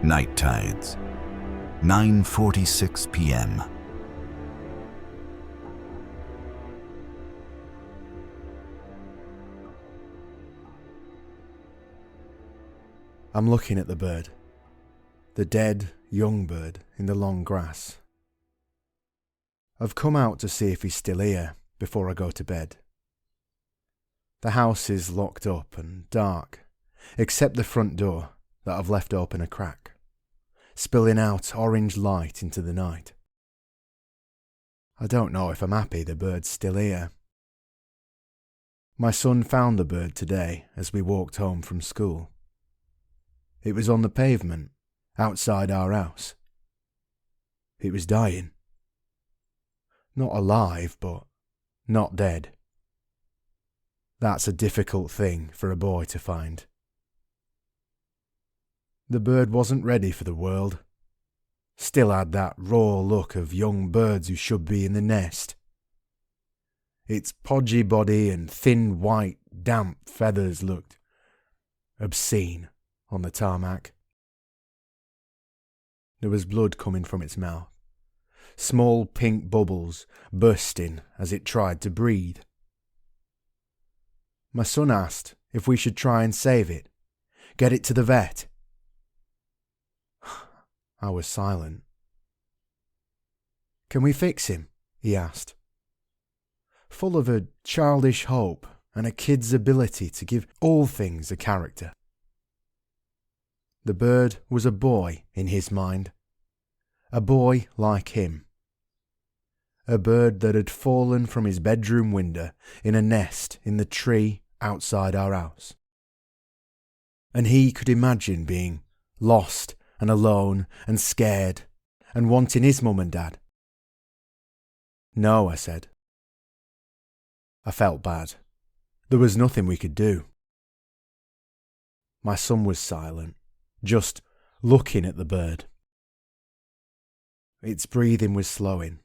Night Tides, 9:46 p.m. I'm looking at the bird, the dead young bird in the long grass. I've come out to see if he's still here before I go to bed. The house is locked up and dark, except the front door that I've left open a crack, spilling out orange light into the night. I don't know if I'm happy the bird's still here. My son found the bird today as we walked home from school. It was on the pavement outside our house. It was dying. Not alive, but not dead. That's a difficult thing for a boy to find. The bird wasn't ready for the world. Still had that raw look of young birds who should be in the nest. Its podgy body and thin white, damp feathers looked obscene on the tarmac. There was blood coming from its mouth, small pink bubbles bursting as it tried to breathe. My son asked if we should try and save it, get it to the vet. I was silent. "Can we fix him?" he asked, full of a childish hope and a kid's ability to give all things a character. The bird was a boy in his mind, a boy like him. A bird that had fallen from his bedroom window in a nest in the tree outside our house. And he could imagine being lost and alone and scared and wanting his mum and dad. "No," I said. I felt bad. There was nothing we could do. My son was silent, just looking at the bird. Its breathing was slowing.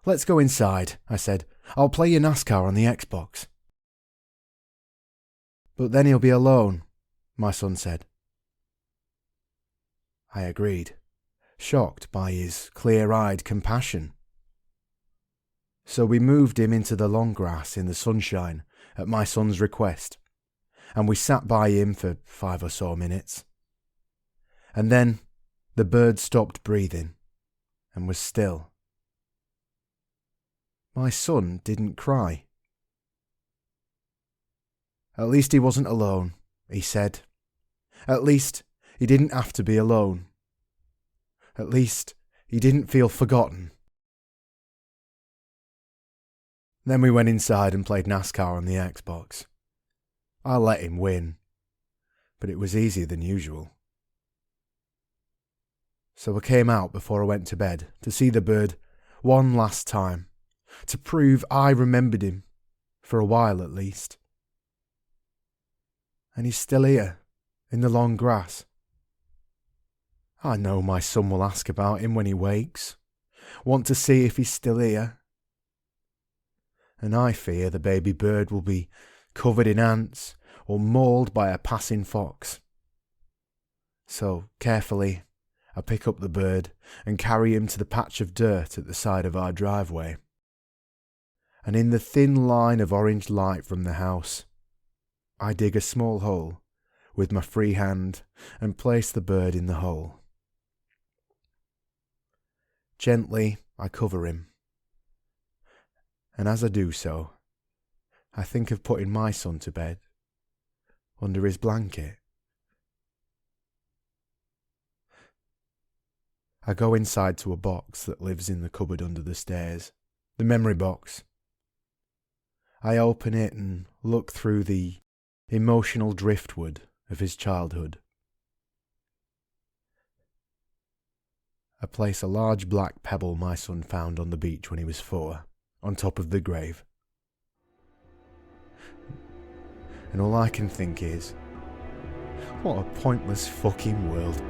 "Let's go inside," I said. "I'll play you NASCAR on the Xbox." "But then he'll be alone," my son said. I agreed, shocked by his clear-eyed compassion. So we moved him into the long grass in the sunshine at my son's request, and we sat by him for 5 or so minutes. And then the bird stopped breathing and was still. My son didn't cry. "At least he wasn't alone," he said. "At least he didn't have to be alone. At least he didn't feel forgotten." Then we went inside and played NASCAR on the Xbox. I let him win, but it was easier than usual. So I came out before I went to bed to see the bird one last time, to prove I remembered him, for a while at least. And he's still here, in the long grass. I know my son will ask about him when he wakes, want to see if he's still here. And I fear the baby bird will be covered in ants or mauled by a passing fox. So carefully, I pick up the bird and carry him to the patch of dirt at the side of our driveway. And in the thin line of orange light from the house, I dig a small hole with my free hand and place the bird in the hole. Gently, I cover him. And as I do so, I think of putting my son to bed under his blanket. I go inside to a box that lives in the cupboard under the stairs, the memory box. I open it and look through the emotional driftwood of his childhood. I place a large black pebble my son found on the beach when he was 4, on top of the grave. And all I can think is, what a pointless fucking world.